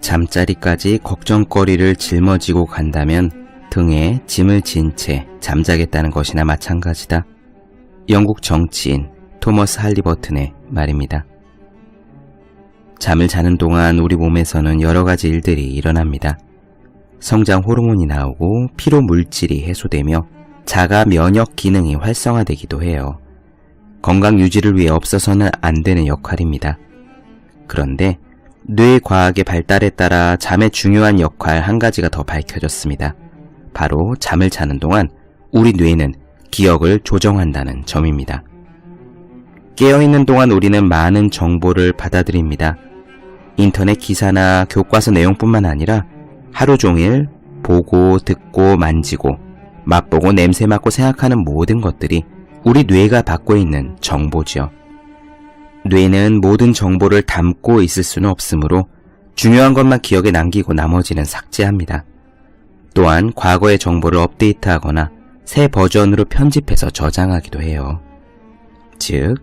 잠자리까지 걱정거리를 짊어지고 간다면 등에 짐을 진 채 잠자겠다는 것이나 마찬가지다. 영국 정치인 토머스 할리버튼의 말입니다. 잠을 자는 동안 우리 몸에서는 여러 가지 일들이 일어납니다. 성장 호르몬이 나오고 피로 물질이 해소되며 자가 면역 기능이 활성화되기도 해요. 건강 유지를 위해 없어서는 안 되는 역할입니다. 그런데 뇌 과학의 발달에 따라 잠의 중요한 역할 한 가지가 더 밝혀졌습니다. 바로 잠을 자는 동안 우리 뇌는 기억을 조정한다는 점입니다. 깨어있는 동안 우리는 많은 정보를 받아들입니다. 인터넷 기사나 교과서 내용뿐만 아니라 하루 종일 보고, 듣고, 만지고, 맛보고, 냄새 맡고 생각하는 모든 것들이 우리 뇌가 받고 있는 정보죠. 뇌는 모든 정보를 담고 있을 수는 없으므로 중요한 것만 기억에 남기고 나머지는 삭제합니다. 또한 과거의 정보를 업데이트하거나 새 버전으로 편집해서 저장하기도 해요. 즉,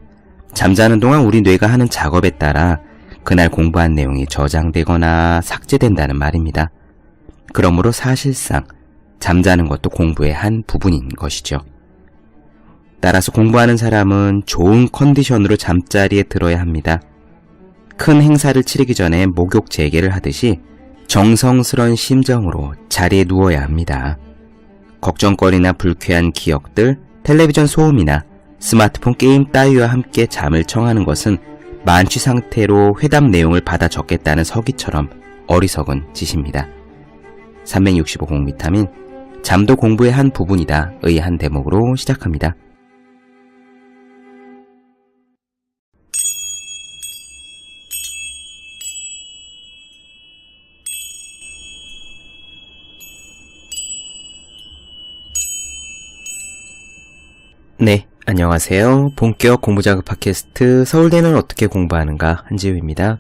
잠자는 동안 우리 뇌가 하는 작업에 따라 그날 공부한 내용이 저장되거나 삭제된다는 말입니다. 그러므로 사실상 잠자는 것도 공부의 한 부분인 것이죠. 따라서 공부하는 사람은 좋은 컨디션으로 잠자리에 들어야 합니다. 큰 행사를 치르기 전에 목욕 재개를 하듯이 정성스러운 심정으로 자리에 누워야 합니다. 걱정거리나 불쾌한 기억들, 텔레비전 소음이나 스마트폰 게임 따위와 함께 잠을 청하는 것은 만취 상태로 회담 내용을 받아 적겠다는 서기처럼 어리석은 짓입니다. 365 공비타민, 잠도 공부의 한 부분이다 의 한 대목으로 시작합니다. 네, 안녕하세요. 본격 공부자극 팟캐스트 서울대는 어떻게 공부하는가 한지우입니다.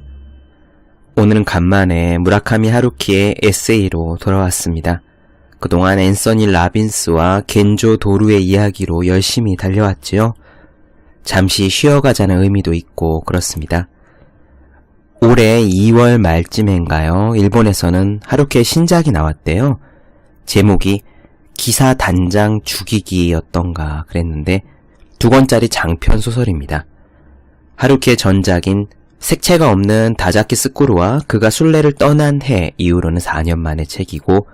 오늘은 간만에 무라카미 하루키의 에세이로 돌아왔습니다. 그동안 앤서니 라빈스와 겐조 도루의 이야기로 열심히 달려왔지요. 잠시 쉬어가자는 의미도 있고 그렇습니다. 올해 2월 말쯤인가요? 일본에서는 하루키의 신작이 나왔대요. 제목이 기사 단장 죽이기였던가 그랬는데 2권짜리 장편 소설입니다. 하루키의 전작인 색채가 없는 다자키 스쿠루와 그가 순례를 떠난 해 이후로는 4년 만의 책이고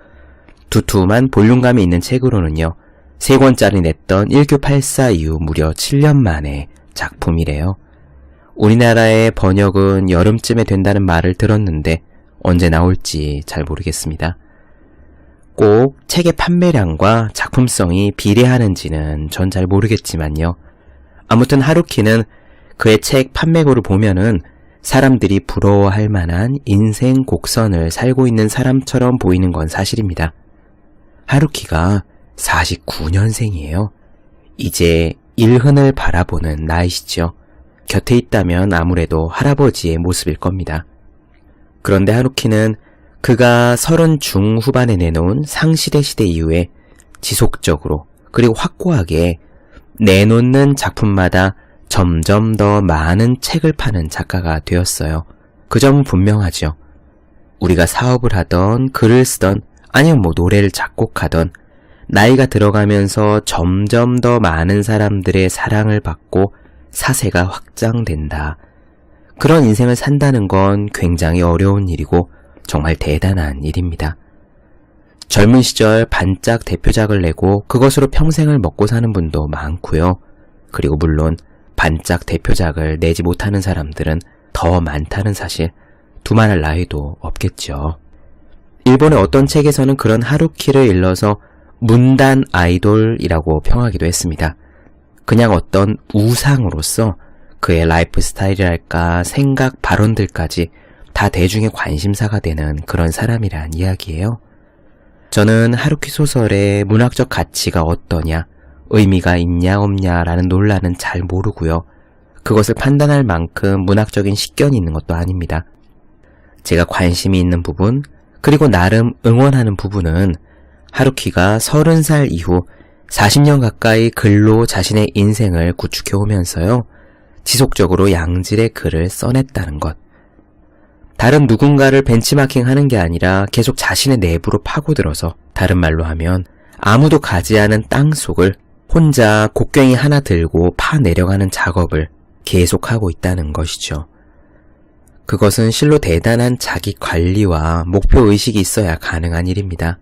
두툼한 볼륨감이 있는 책으로는요 3권짜리 냈던 1984 이후 무려 7년 만의 작품이래요. 우리나라의 번역은 여름쯤에 된다는 말을 들었는데 언제 나올지 잘 모르겠습니다. 꼭 책의 판매량과 작품성이 비례하는지는 전 잘 모르겠지만요. 아무튼 하루키는 그의 책 판매고를 보면은 사람들이 부러워할 만한 인생 곡선을 살고 있는 사람처럼 보이는 건 사실입니다. 하루키가 49년생이에요. 이제 일흔을 바라보는 나이시죠. 곁에 있다면 아무래도 할아버지의 모습일 겁니다. 그런데 하루키는 그가 30 중후반에 내놓은 상시대 시대 이후에 지속적으로 그리고 확고하게 내놓는 작품마다 점점 더 많은 책을 파는 작가가 되었어요. 그 점은 분명하죠. 우리가 사업을 하던 글을 쓰던 아니면 노래를 작곡하던 나이가 들어가면서 점점 더 많은 사람들의 사랑을 받고 사세가 확장된다. 그런 인생을 산다는 건 굉장히 어려운 일이고 정말 대단한 일입니다. 젊은 시절 반짝 대표작을 내고 그것으로 평생을 먹고 사는 분도 많고요. 그리고 물론 반짝 대표작을 내지 못하는 사람들은 더 많다는 사실 두말할 나위도 없겠죠. 일본의 어떤 책에서는 그런 하루키를 일러서 문단 아이돌이라고 평하기도 했습니다. 그냥 어떤 우상으로서 그의 라이프 스타일이랄까 생각 발언들까지 다 대중의 관심사가 되는 그런 사람이란 이야기예요. 저는 하루키 소설의 문학적 가치가 어떠냐, 의미가 있냐 없냐라는 논란은 잘 모르고요. 그것을 판단할 만큼 문학적인 식견이 있는 것도 아닙니다. 제가 관심이 있는 부분, 그리고 나름 응원하는 부분은 하루키가 30살 이후 40년 가까이 글로 자신의 인생을 구축해오면서요. 지속적으로 양질의 글을 써냈다는 것. 다른 누군가를 벤치마킹 하는 게 아니라 계속 자신의 내부로 파고들어서, 다른 말로 하면 아무도 가지 않은 땅 속을 혼자 곡괭이 하나 들고 파 내려가는 작업을 계속하고 있다는 것이죠. 그것은 실로 대단한 자기 관리와 목표 의식이 있어야 가능한 일입니다.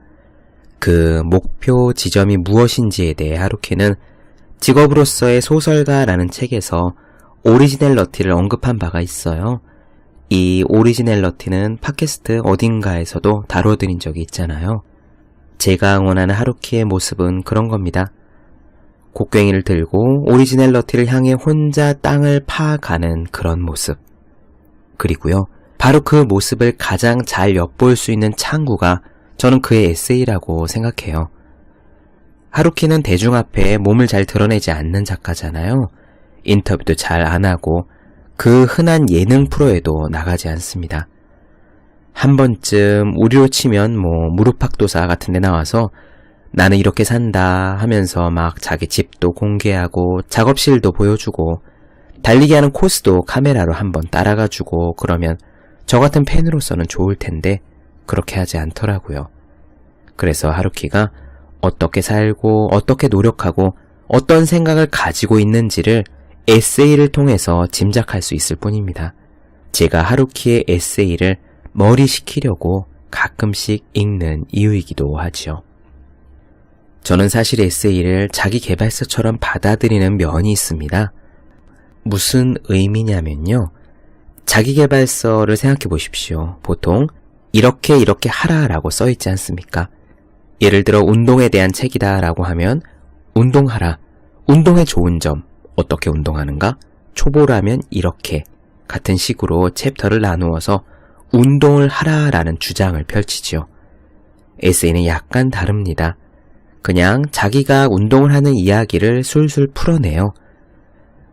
그 목표 지점이 무엇인지에 대해 하루키는 직업으로서의 소설가라는 책에서 오리지널러티를 언급한 바가 있어요. 이 오리지널러티는 팟캐스트 어딘가에서도 다뤄드린 적이 있잖아요. 제가 원하는 하루키의 모습은 그런 겁니다. 곡괭이를 들고 오리지널러티를 향해 혼자 땅을 파가는 그런 모습. 그리고요, 바로 그 모습을 가장 잘 엿볼 수 있는 창구가 저는 그의 에세이라고 생각해요. 하루키는 대중 앞에 몸을 잘 드러내지 않는 작가잖아요. 인터뷰도 잘 안 하고 그 흔한 예능 프로에도 나가지 않습니다. 한 번쯤 우리로 치면 무릎팍도사 같은 데 나와서 나는 이렇게 산다 하면서 막 자기 집도 공개하고 작업실도 보여주고 달리기 하는 코스도 카메라로 한번 따라가주고 그러면 저 같은 팬으로서는 좋을 텐데 그렇게 하지 않더라고요. 그래서 하루키가 어떻게 살고 어떻게 노력하고 어떤 생각을 가지고 있는지를 에세이를 통해서 짐작할 수 있을 뿐입니다. 제가 하루키의 에세이를 머리식히려고 가끔씩 읽는 이유이기도 하죠. 저는 사실 에세이를 자기계발서처럼 받아들이는 면이 있습니다. 무슨 의미냐면요. 자기계발서를 생각해 보십시오. 보통 이렇게 하라라고 써있지 않습니까? 예를 들어 운동에 대한 책이다 라고 하면 운동하라, 운동의 좋은 점, 어떻게 운동하는가? 초보라면 이렇게 같은 식으로 챕터를 나누어서 운동을 하라라는 주장을 펼치죠. 에세이는 약간 다릅니다. 그냥 자기가 운동을 하는 이야기를 술술 풀어내요.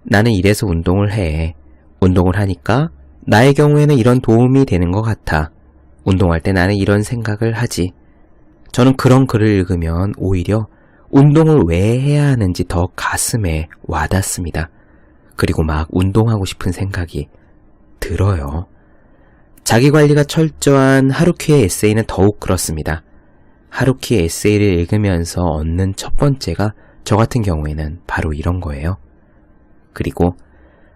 나는 이래서 운동을 해. 운동을 하니까 나의 경우에는 이런 도움이 되는 것 같아. 운동할 때 나는 이런 생각을 하지. 저는 그런 글을 읽으면 오히려 운동을 왜 해야 하는지 더 가슴에 와닿습니다. 그리고 막 운동하고 싶은 생각이 들어요. 자기관리가 철저한 하루키의 에세이는 더욱 그렇습니다. 하루키의 에세이를 읽으면서 얻는 첫 번째가 저 같은 경우에는 바로 이런 거예요. 그리고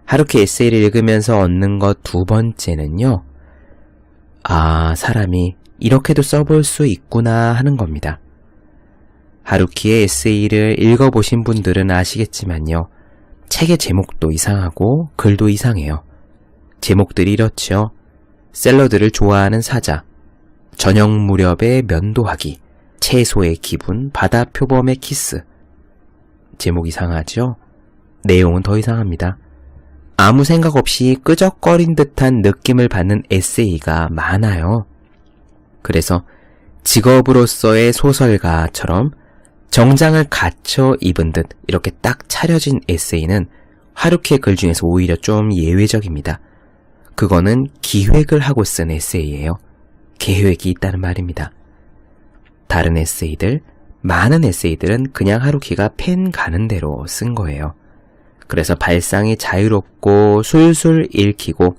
하루키 에세이를 읽으면서 얻는 것 두 번째는요. 아, 사람이 이렇게도 써볼 수 있구나 하는 겁니다. 하루키의 에세이를 읽어보신 분들은 아시겠지만요. 책의 제목도 이상하고 글도 이상해요. 제목들이 이렇죠. 샐러드를 좋아하는 사자, 저녁 무렵에 면도하기, 채소의 기분, 바다 표범의 키스. 제목 이상하죠? 내용은 더 이상합니다. 아무 생각 없이 끄적거린 듯한 느낌을 받는 에세이가 많아요. 그래서 직업으로서의 소설가처럼 정장을 갖춰 입은 듯 이렇게 딱 차려진 에세이는 하루키의 글 중에서 오히려 좀 예외적입니다. 그거는 기획을 하고 쓴 에세이예요. 계획이 있다는 말입니다. 다른 에세이들, 많은 에세이들은 그냥 하루키가 펜 가는 대로 쓴 거예요. 그래서 발상이 자유롭고 술술 읽히고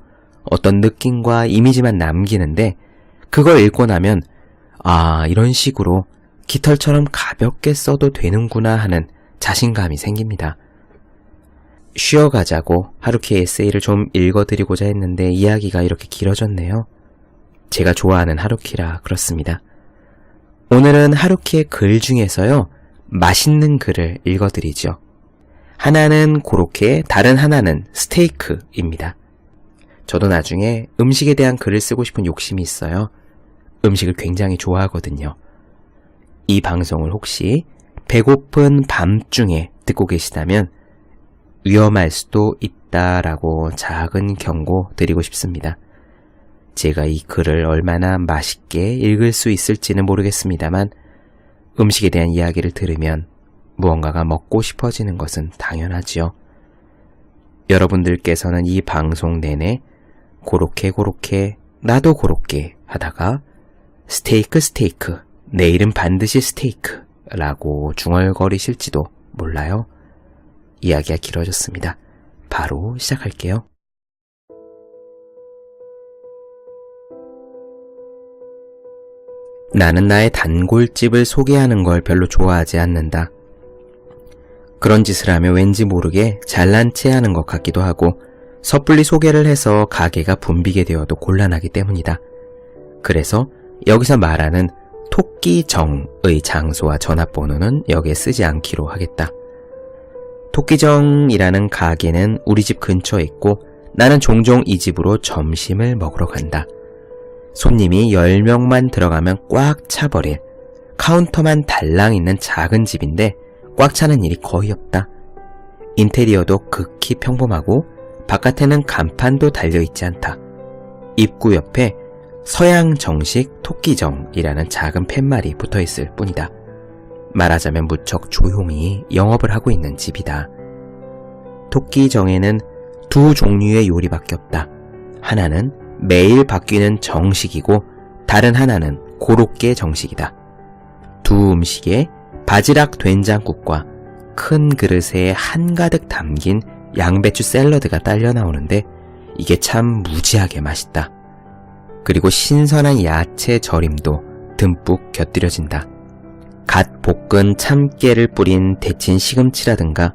어떤 느낌과 이미지만 남기는데 그걸 읽고 나면 아, 이런 식으로 깃털처럼 가볍게 써도 되는구나 하는 자신감이 생깁니다. 쉬어가자고 하루키의 에세이를 좀 읽어드리고자 했는데 이야기가 이렇게 길어졌네요. 제가 좋아하는 하루키라 그렇습니다. 오늘은 하루키의 글 중에서요. 맛있는 글을 읽어드리죠. 하나는 고로케, 다른 하나는 스테이크입니다. 저도 나중에 음식에 대한 글을 쓰고 싶은 욕심이 있어요. 음식을 굉장히 좋아하거든요. 이 방송을 혹시 배고픈 밤중에 듣고 계시다면 위험할 수도 있다라고 작은 경고 드리고 싶습니다. 제가 이 글을 얼마나 맛있게 읽을 수 있을지는 모르겠습니다만 음식에 대한 이야기를 들으면 무언가가 먹고 싶어지는 것은 당연하지요. 여러분들께서는 이 방송 내내 고로케 나도 고로케 하다가 스테이크 내일은 반드시 스테이크라고 중얼거리실지도 몰라요. 이야기가 길어졌습니다. 바로 시작할게요. 나는 나의 단골집을 소개하는 걸 별로 좋아하지 않는다. 그런 짓을 하면 왠지 모르게 잘난 체 하는 것 같기도 하고 섣불리 소개를 해서 가게가 붐비게 되어도 곤란하기 때문이다. 그래서 여기서 말하는 토끼정의 장소와 전화번호는 여기에 쓰지 않기로 하겠다. 토끼정이라는 가게는 우리 집 근처에 있고 나는 종종 이 집으로 점심을 먹으러 간다. 손님이 10명만 들어가면 꽉 차버릴 카운터만 달랑 있는 작은 집인데 꽉 차는 일이 거의 없다. 인테리어도 극히 평범하고 바깥에는 간판도 달려있지 않다. 입구 옆에 서양 정식 토끼정이라는 작은 팻말이 붙어있을 뿐이다. 말하자면 무척 조용히 영업을 하고 있는 집이다. 토끼정에는 두 종류의 요리밖에 없다. 하나는 매일 바뀌는 정식이고 다른 하나는 고로케 정식이다. 두 음식에 바지락 된장국과 큰 그릇에 한가득 담긴 양배추 샐러드가 딸려 나오는데 이게 참 무지하게 맛있다. 그리고 신선한 야채 절임도 듬뿍 곁들여진다. 갓 볶은 참깨를 뿌린 데친 시금치라든가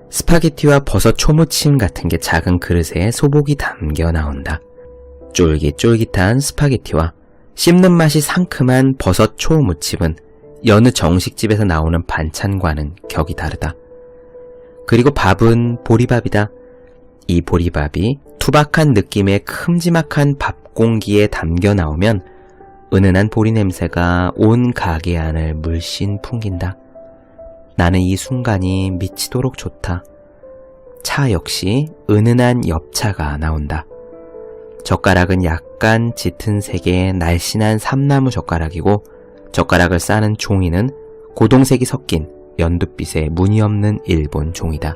스파게티와 버섯 초무침 같은 게 작은 그릇에 소복이 담겨 나온다. 쫄깃쫄깃한 스파게티와 씹는 맛이 상큼한 버섯 초무침은 여느 정식집에서 나오는 반찬과는 격이 다르다. 그리고 밥은 보리밥이다. 이 보리밥이 투박한 느낌의 큼지막한 밥 공기에 담겨 나오면 은은한 보리 냄새가 온 가게 안을 물씬 풍긴다. 나는 이 순간이 미치도록 좋다. 차 역시 은은한 엽차가 나온다. 젓가락은 약간 짙은 색의 날씬한 삼나무 젓가락이고 젓가락을 싸는 종이는 고동색이 섞인 연두빛의 무늬 없는 일본 종이다.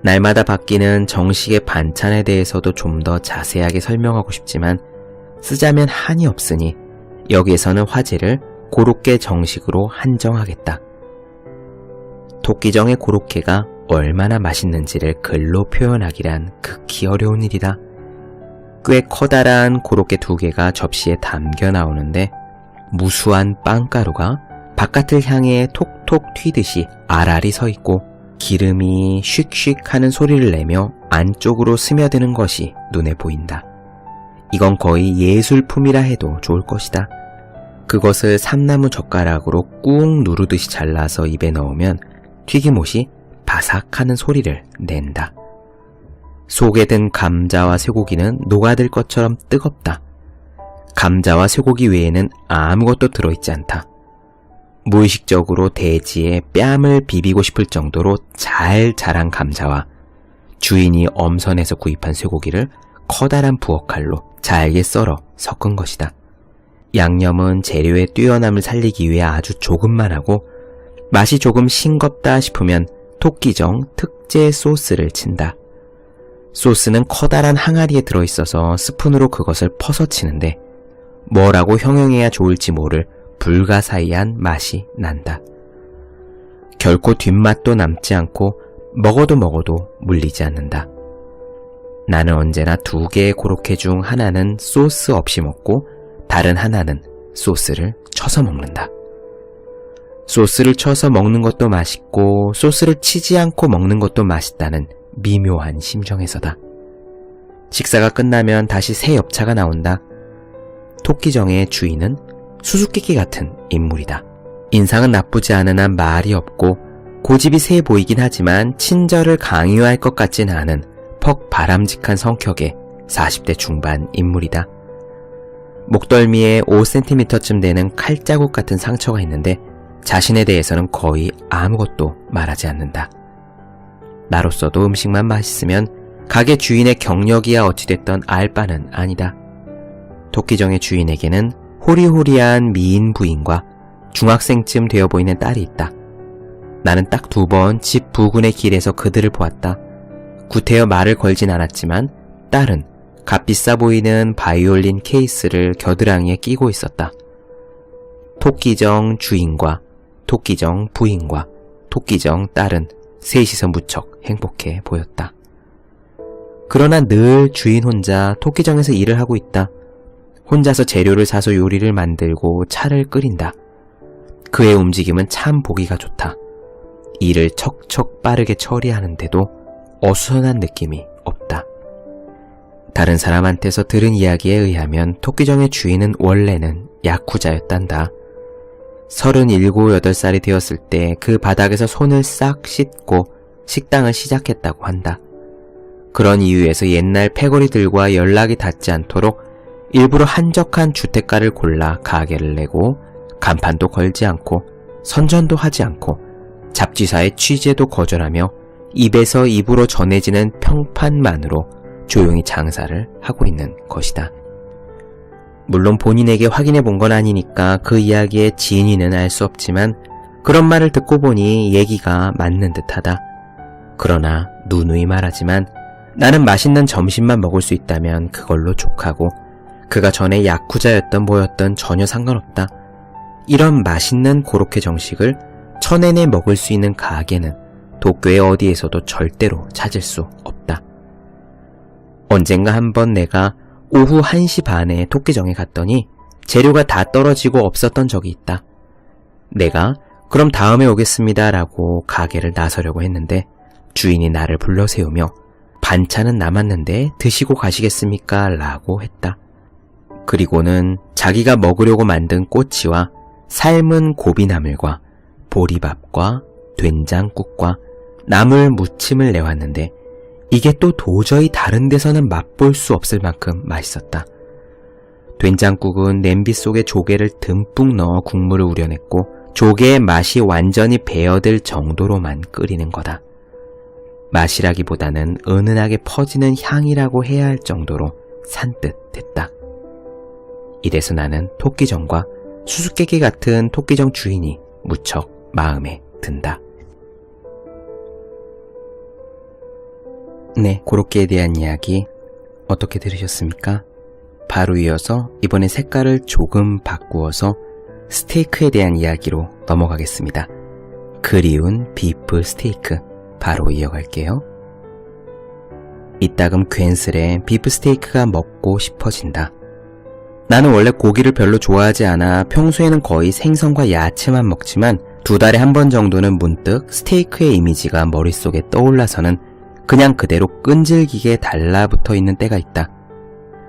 날마다 바뀌는 정식의 반찬에 대해서도 좀 더 자세하게 설명하고 싶지만 쓰자면 한이 없으니 여기에서는 화제를 고로케 정식으로 한정하겠다. 토끼정의 고로케가 얼마나 맛있는지를 글로 표현하기란 극히 어려운 일이다. 꽤 커다란 고로케 2개가 접시에 담겨 나오는데 무수한 빵가루가 바깥을 향해 톡톡 튀듯이 알알이 서 있고 기름이 슉슉 하는 소리를 내며 안쪽으로 스며드는 것이 눈에 보인다. 이건 거의 예술품이라 해도 좋을 것이다. 그것을 삼나무 젓가락으로 꾹 누르듯이 잘라서 입에 넣으면 튀김옷이 바삭하는 소리를 낸다. 속에 든 감자와 쇠고기는 녹아들 것처럼 뜨겁다. 감자와 쇠고기 외에는 아무것도 들어있지 않다. 무의식적으로 대지에 뺨을 비비고 싶을 정도로 잘 자란 감자와 주인이 엄선해서 구입한 쇠고기를 커다란 부엌칼로 잘게 썰어 섞은 것이다. 양념은 재료의 뛰어남을 살리기 위해 아주 조금만 하고 맛이 조금 싱겁다 싶으면 토끼정 특제 소스를 친다. 소스는 커다란 항아리에 들어있어서 스푼으로 그것을 퍼서 치는데 뭐라고 형용해야 좋을지 모를 불가사의한 맛이 난다. 결코 뒷맛도 남지 않고 먹어도 물리지 않는다. 나는 언제나 2개의 고로케 중 하나는 소스 없이 먹고 다른 하나는 소스를 쳐서 먹는다. 소스를 쳐서 먹는 것도 맛있고 소스를 치지 않고 먹는 것도 맛있다는 미묘한 심정에서다. 식사가 끝나면 다시 새 엽차가 나온다. 토끼정의 주인은 수수께끼 같은 인물이다. 인상은 나쁘지 않은 한 말이 없고 고집이 세 보이긴 하지만 친절을 강요할 것 같진 않은 퍽 바람직한 성격의 40대 중반 인물이다. 목덜미에 5cm쯤 되는 칼자국 같은 상처가 있는데 자신에 대해서는 거의 아무것도 말하지 않는다. 나로서도 음식만 맛있으면 가게 주인의 경력이야 어찌됐던 알 바는 아니다. 토끼정의 주인에게는 호리호리한 미인 부인과 중학생쯤 되어 보이는 딸이 있다. 나는 딱 2번 집 부근의 길에서 그들을 보았다. 구태여 말을 걸진 않았지만 딸은 값비싸 보이는 바이올린 케이스를 겨드랑이에 끼고 있었다. 토끼정 주인과 토끼정 부인과 토끼정 딸은 셋이서 무척 행복해 보였다. 그러나 늘 주인 혼자 토끼정에서 일을 하고 있다. 혼자서 재료를 사서 요리를 만들고 차를 끓인다. 그의 움직임은 참 보기가 좋다. 일을 척척 빠르게 처리하는데도 어수선한 느낌이 없다. 다른 사람한테서 들은 이야기에 의하면 토끼정의 주인은 원래는 야쿠자였단다. 37, 8살이 되었을 때 그 바닥에서 손을 싹 씻고 식당을 시작했다고 한다. 그런 이유에서 옛날 패거리들과 연락이 닿지 않도록 일부러 한적한 주택가를 골라 가게를 내고 간판도 걸지 않고 선전도 하지 않고 잡지사의 취재도 거절하며 입에서 입으로 전해지는 평판만으로 조용히 장사를 하고 있는 것이다. 물론 본인에게 확인해 본 건 아니니까 그 이야기의 진위는 알 수 없지만 그런 말을 듣고 보니 얘기가 맞는 듯하다. 그러나 누누이 말하지만 나는 맛있는 점심만 먹을 수 있다면 그걸로 족하고 그가 전에 야쿠자였던 뭐였던 전혀 상관없다. 이런 맛있는 고로케 정식을 천엔에 먹을 수 있는 가게는 도쿄의 어디에서도 절대로 찾을 수 없다. 언젠가 한번 내가 오후 1시 반에 토끼정에 갔더니 재료가 다 떨어지고 없었던 적이 있다. 내가 그럼 다음에 오겠습니다 라고 가게를 나서려고 했는데 주인이 나를 불러 세우며 반찬은 남았는데 드시고 가시겠습니까? 라고 했다. 그리고는 자기가 먹으려고 만든 꼬치와 삶은 고비나물과 보리밥과 된장국과 나물 무침을 내왔는데 이게 또 도저히 다른 데서는 맛볼 수 없을 만큼 맛있었다. 된장국은 냄비 속에 조개를 듬뿍 넣어 국물을 우려냈고 조개의 맛이 완전히 배어들 정도로만 끓이는 거다. 맛이라기보다는 은은하게 퍼지는 향이라고 해야 할 정도로 산뜻했다. 이래서 나는 토끼정과 수수께끼 같은 토끼정 주인이 무척 마음에 든다. 네, 고로케에 대한 이야기 어떻게 들으셨습니까? 바로 이어서 이번에 색깔을 조금 바꾸어서 스테이크에 대한 이야기로 넘어가겠습니다. 그리운 비프 스테이크 바로 이어갈게요. 이따금 괜스레 비프 스테이크가 먹고 싶어진다. 나는 원래 고기를 별로 좋아하지 않아 평소에는 거의 생선과 야채만 먹지만 2달에 한 번 정도는 문득 스테이크의 이미지가 머릿속에 떠올라서는 그냥 그대로 끈질기게 달라붙어 있는 때가 있다.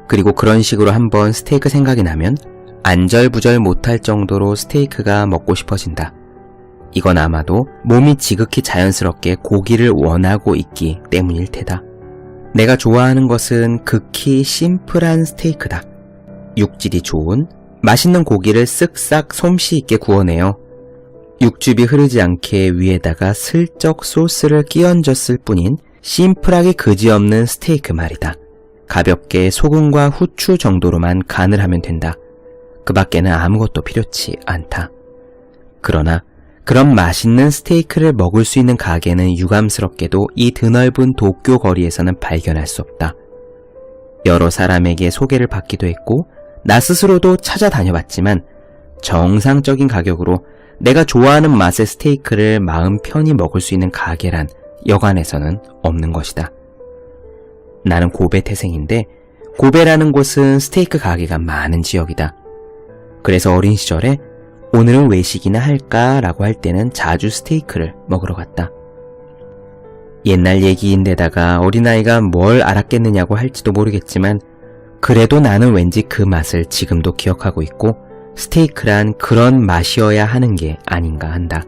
그리고 그런 식으로 한번 스테이크 생각이 나면 안절부절 못할 정도로 스테이크가 먹고 싶어진다. 이건 아마도 몸이 지극히 자연스럽게 고기를 원하고 있기 때문일 테다. 내가 좋아하는 것은 극히 심플한 스테이크다. 육질이 좋은 맛있는 고기를 쓱싹 솜씨 있게 구워내어 육즙이 흐르지 않게 위에다가 슬쩍 소스를 끼얹었을 뿐인 심플하게 그지없는 스테이크 말이다. 가볍게 소금과 후추 정도로만 간을 하면 된다. 그 밖에는 아무것도 필요치 않다. 그러나 그런 맛있는 스테이크를 먹을 수 있는 가게는 유감스럽게도 이 드넓은 도쿄 거리에서는 발견할 수 없다. 여러 사람에게 소개를 받기도 했고 나 스스로도 찾아다녀봤지만 정상적인 가격으로 내가 좋아하는 맛의 스테이크를 마음 편히 먹을 수 있는 가게란 여간에서는 없는 것이다. 나는 고베 태생인데 고베라는 곳은 스테이크 가게가 많은 지역이다. 그래서 어린 시절에 오늘은 외식이나 할까 라고 할 때는 자주 스테이크를 먹으러 갔다. 옛날 얘기인데다가 어린아이가 뭘 알았겠느냐고 할지도 모르겠지만 그래도 나는 왠지 그 맛을 지금도 기억하고 있고 스테이크란 그런 맛이어야 하는 게 아닌가 한다.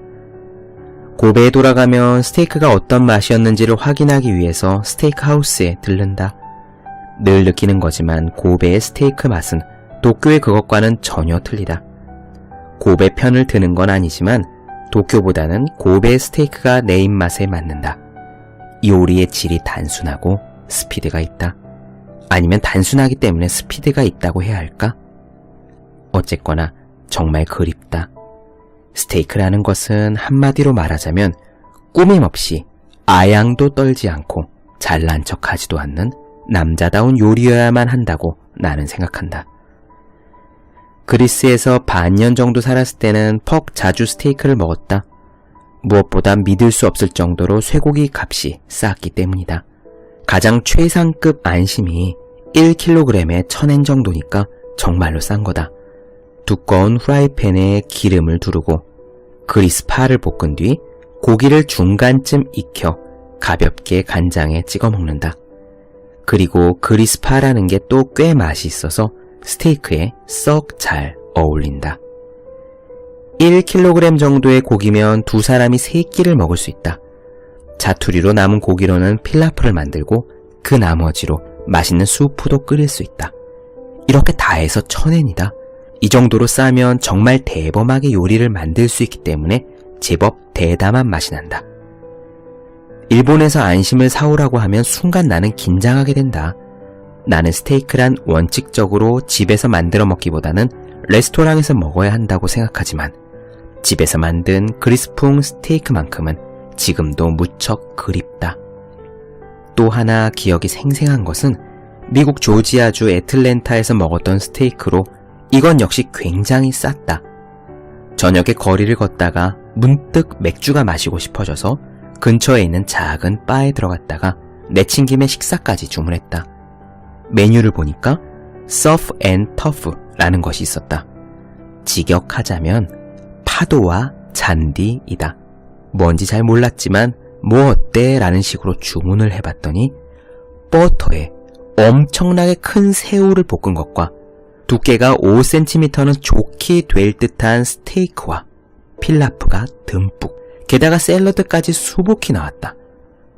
고베에 돌아가면 스테이크가 어떤 맛이었는지를 확인하기 위해서 스테이크 하우스에 들른다. 늘 느끼는 거지만 고베의 스테이크 맛은 도쿄의 그것과는 전혀 틀리다. 고베 편을 드는 건 아니지만 도쿄보다는 고베의 스테이크가 내 입맛에 맞는다. 요리의 질이 단순하고 스피드가 있다. 아니면 단순하기 때문에 스피드가 있다고 해야 할까? 어쨌거나 정말 그립다. 스테이크라는 것은 한마디로 말하자면 꾸밈없이 아양도 떨지 않고 잘난 척하지도 않는 남자다운 요리여야만 한다고 나는 생각한다. 그리스에서 반년 정도 살았을 때는 퍽 자주 스테이크를 먹었다. 무엇보다 믿을 수 없을 정도로 쇠고기 값이 쌌기 때문이다. 가장 최상급 안심이 1kg에 1000엔 정도니까 정말로 싼 거다. 두꺼운 후라이팬에 기름을 두르고 그리스파를 볶은 뒤 고기를 중간쯤 익혀 가볍게 간장에 찍어 먹는다. 그리고 그리스파라는 게 또 꽤 맛이 있어서 스테이크에 썩 잘 어울린다. 1kg 정도의 고기면 두 사람이 3끼를 먹을 수 있다. 자투리로 남은 고기로는 필라프를 만들고 그 나머지로 맛있는 수프도 끓일 수 있다. 이렇게 다 해서 1000엔이다. 이 정도로 싸면 정말 대범하게 요리를 만들 수 있기 때문에 제법 대담한 맛이 난다. 일본에서 안심을 사오라고 하면 순간 나는 긴장하게 된다. 나는 스테이크란 원칙적으로 집에서 만들어 먹기보다는 레스토랑에서 먹어야 한다고 생각하지만 집에서 만든 그리스풍 스테이크만큼은 지금도 무척 그립다. 또 하나 기억이 생생한 것은 미국 조지아주 애틀랜타에서 먹었던 스테이크로 이건 역시 굉장히 쌌다. 저녁에 거리를 걷다가 문득 맥주가 마시고 싶어져서 근처에 있는 작은 바에 들어갔다가 내친 김에 식사까지 주문했다. 메뉴를 보니까 서프 앤 터프라는 것이 있었다. 직역하자면 파도와 잔디이다. 뭔지 잘 몰랐지만 뭐 어때? 라는 식으로 주문을 해봤더니 버터에 엄청나게 큰 새우를 볶은 것과 두께가 5cm는 좋게 될 듯한 스테이크와 필라프가 듬뿍, 게다가 샐러드까지 수북히 나왔다.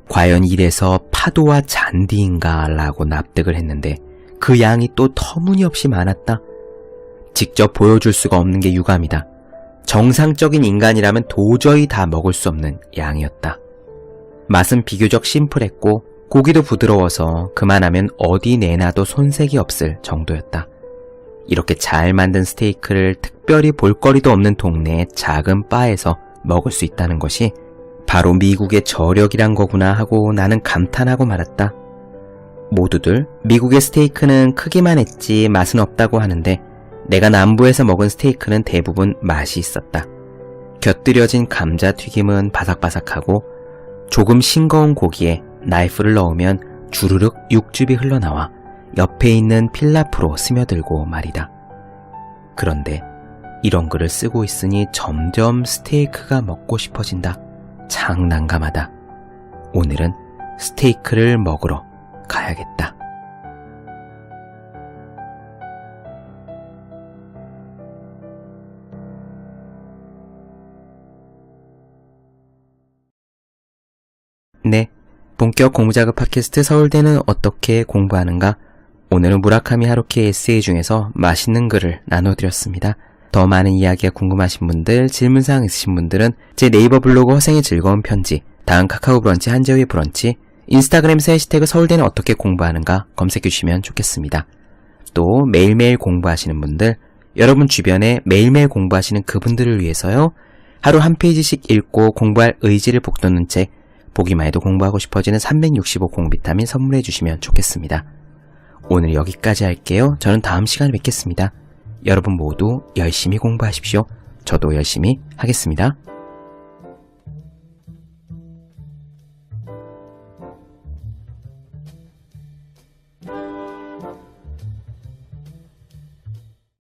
과연 이래서 파도와 잔디인가 라고 납득을 했는데 그 양이 또 터무니없이 많았다. 직접 보여줄 수가 없는 게 유감이다. 정상적인 인간이라면 도저히 다 먹을 수 없는 양이었다. 맛은 비교적 심플했고 고기도 부드러워서 그만하면 어디 내놔도 손색이 없을 정도였다. 이렇게 잘 만든 스테이크를 특별히 볼거리도 없는 동네의 작은 바에서 먹을 수 있다는 것이 바로 미국의 저력이란 거구나 하고 나는 감탄하고 말았다. 모두들 미국의 스테이크는 크기만 했지 맛은 없다고 하는데 내가 남부에서 먹은 스테이크는 대부분 맛이 있었다. 곁들여진 감자튀김은 바삭바삭하고 조금 싱거운 고기에 나이프를 넣으면 주르륵 육즙이 흘러나와 옆에 있는 필라프로 스며들고 말이다. 그런데 이런 글을 쓰고 있으니 점점 스테이크가 먹고 싶어진다. 장난감하다. 오늘은 스테이크를 먹으러 가야겠다. 네, 본격 공부자극 팟캐스트 서울대는 어떻게 공부하는가? 오늘은 무라카미 하루키의 에세이 중에서 맛있는 글을 나눠드렸습니다. 더 많은 이야기가 궁금하신 분들, 질문사항 있으신 분들은 제 네이버 블로그 허생의 즐거운 편지, 다음 카카오 브런치 한재우의 브런치, 인스타그램에서 해시태그 서울대는 어떻게 공부하는가 검색해주시면 좋겠습니다. 또 매일매일 공부하시는 분들, 여러분 주변에 매일매일 공부하시는 그분들을 위해서요, 하루 한 페이지씩 읽고 공부할 의지를 북돋는 책, 보기만 해도 공부하고 싶어지는 365 공비타민 선물해 주시면 좋겠습니다. 오늘 여기까지 할게요. 저는 다음 시간에 뵙겠습니다. 여러분 모두 열심히 공부하십시오. 저도 열심히 하겠습니다.